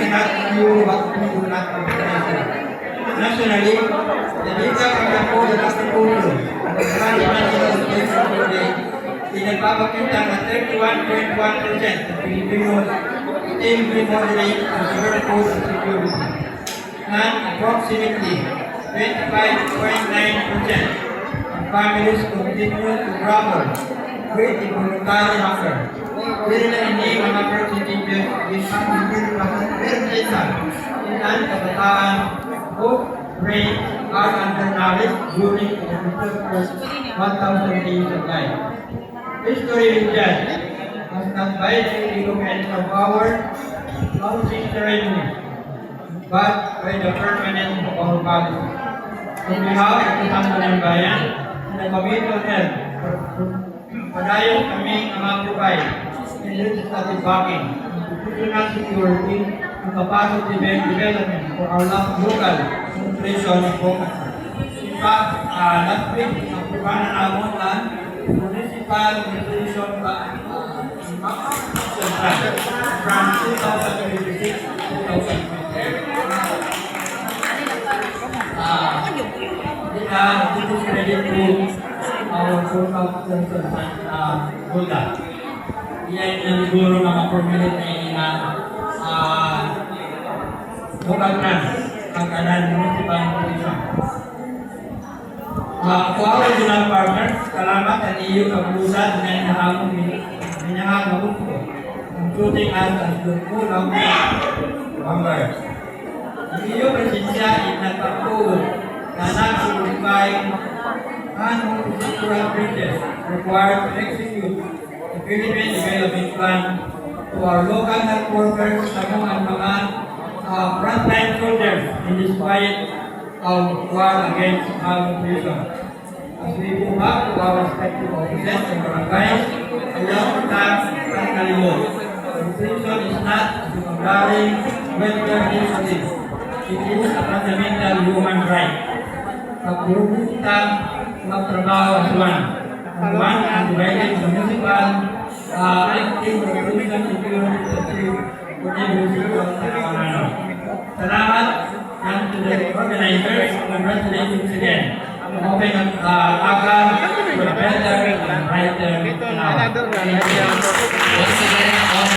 cannot do what we do not recognize. Nationally, the data from the Code of Agriculture and the Grand National Education Today pinagpapakita na 31.1% ng Pilipinos still be moderate to severe food insecurity, and approximately 25.9% of families continue to struggle with involuntary hunger. Pero na hindi mga percentages ilan kabataan who rate are undernourished during the first 1,000 days of life. History will judge as not by the development of our housing revenues, but by the permanence of our policy. On behalf of the Sangguniang Bayan and the Committee on Health, padayon kami ang mag-provide in legislative backing, institutional security, and capacity development for our local nutrition focus. In fact, last week, napuruan na namin ang Municipal Nutrition from 2026 to 2027. This is related to our 4,000 Buddha. Yan ang siguro mga permanent na local grants ang kanan municipal nutrition. To our regional partners, salamat sa iyo kapusan na inahamong minahang including us as the full of members. Ang iyong presensya ay nagpapulot na nagsulupay ang structural bridges required to execute the Philippine Development Plan to our local health workers sa mga frontline soldiers in this fight of war against malnutrition. As we move back to our respective offices and barangays, ayaw kita ang kalimot. Nutrition is not a secondary welfare initiative. It is a fundamental human right. Pagpuro kita magtrabaho as one. Ang one ang divided municipal active revolution security achieve contribution sa kapangalan. Salamat and to the organizers, congratulations again. Hoping agar for a better and brighter now.